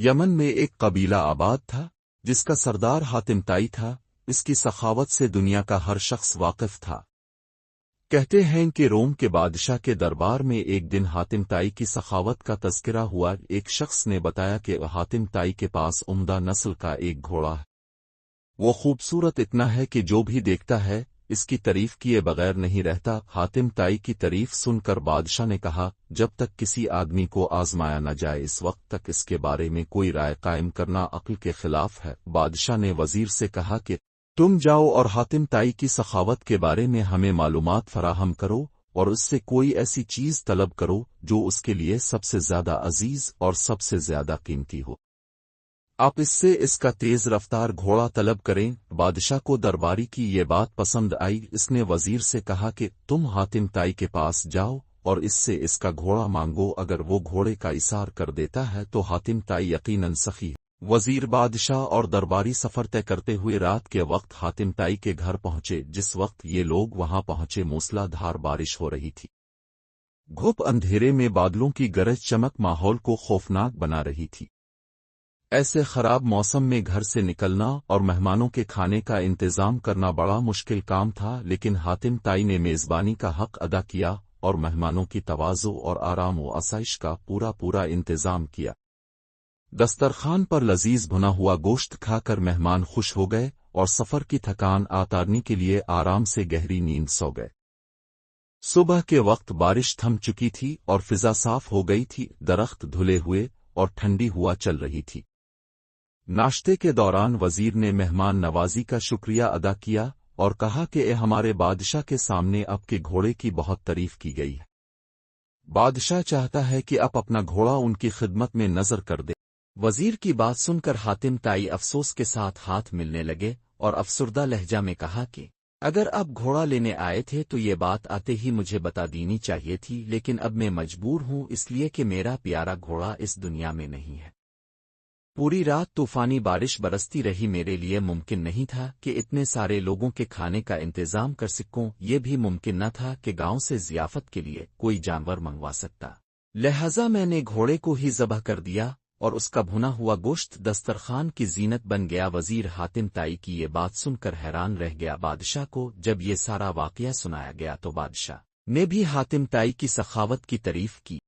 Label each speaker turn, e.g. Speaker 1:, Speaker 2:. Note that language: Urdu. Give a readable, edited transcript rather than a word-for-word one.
Speaker 1: یمن میں ایک قبیلہ آباد تھا جس کا سردار حاتم طائی تھا۔ اس کی سخاوت سے دنیا کا ہر شخص واقف تھا۔ کہتے ہیں کہ روم کے بادشاہ کے دربار میں ایک دن حاتم طائی کی سخاوت کا تذکرہ ہوا۔ ایک شخص نے بتایا کہ حاتم طائی کے پاس عمدہ نسل کا ایک گھوڑا ہے۔ وہ خوبصورت اتنا ہے کہ جو بھی دیکھتا ہے اس کی تعریف کیے بغیر نہیں رہتا۔ حاتم طائی کی تعریف سن کر بادشاہ نے کہا، جب تک کسی آدمی کو آزمایا نہ جائے اس وقت تک اس کے بارے میں کوئی رائے قائم کرنا عقل کے خلاف ہے۔ بادشاہ نے وزیر سے کہا کہ تم جاؤ اور حاتم طائی کی سخاوت کے بارے میں ہمیں معلومات فراہم کرو اور اس سے کوئی ایسی چیز طلب کرو جو اس کے لیے سب سے زیادہ عزیز اور سب سے زیادہ قیمتی ہو۔ آپ اس سے اس کا تیز رفتار گھوڑا طلب کریں۔ بادشاہ کو درباری کی یہ بات پسند آئی۔ اس نے وزیر سے کہا کہ تم حاتم طائی کے پاس جاؤ اور اس سے اس کا گھوڑا مانگو۔ اگر وہ گھوڑے کا اثار کر دیتا ہے تو حاتم طائی یقیناً سخی ہے۔ وزیر، بادشاہ اور درباری سفر طے کرتے ہوئے رات کے وقت حاتم طائی کے گھر پہنچے۔ جس وقت یہ لوگ وہاں پہنچے موسلا دھار بارش ہو رہی تھی۔ گھپ اندھیرے میں بادلوں کی گرج چمک ماحول کو خوفناک بنا رہی تھی۔ ایسے خراب موسم میں گھر سے نکلنا اور مہمانوں کے کھانے کا انتظام کرنا بڑا مشکل کام تھا، لیکن حاتم طائی نے میزبانی کا حق ادا کیا اور مہمانوں کی تواضع اور آرام و آسائش کا پورا انتظام کیا۔ دسترخوان پر لذیذ بھنا ہوا گوشت کھا کر مہمان خوش ہو گئے اور سفر کی تھکان اتارنے کے لیے آرام سے گہری نیند سو گئے۔ صبح کے وقت بارش تھم چکی تھی اور فضا صاف ہو گئی تھی۔ درخت دھلے ہوئے اور ٹھنڈی ہوا چل رہی تھی۔ ناشتے کے دوران وزیر نے مہمان نوازی کا شکریہ ادا کیا اور کہا کہ اے ہمارے بادشاہ کے سامنے آپ کے گھوڑے کی بہت تعریف کی گئی ہے۔ بادشاہ چاہتا ہے کہ آپ اپنا گھوڑا ان کی خدمت میں نظر کر دے۔ وزیر کی بات سن کر حاتم طائی افسوس کے ساتھ ہاتھ ملنے لگے اور افسردہ لہجہ میں کہا کہ اگر آپ گھوڑا لینے آئے تھے تو یہ بات آتے ہی مجھے بتا دینی چاہیے تھی، لیکن اب میں مجبور ہوں اس لیے کہ میرا پیارا گھوڑا اس دنیا میں نہیں ہے۔ پوری رات طوفانی بارش برستی رہی، میرے لیے ممکن نہیں تھا کہ اتنے سارے لوگوں کے کھانے کا انتظام کر سکوں۔ یہ بھی ممکن نہ تھا کہ گاؤں سے ضیافت کے لیے کوئی جانور منگوا سکتا، لہذا میں نے گھوڑے کو ہی ذبح کر دیا اور اس کا بھنا ہوا گوشت دسترخوان کی زینت بن گیا۔ وزیر حاتم طائی کی یہ بات سن کر حیران رہ گیا۔ بادشاہ کو جب یہ سارا واقعہ سنایا گیا تو بادشاہ نے بھی حاتم طائی کی سخاوت کی تعریف کی۔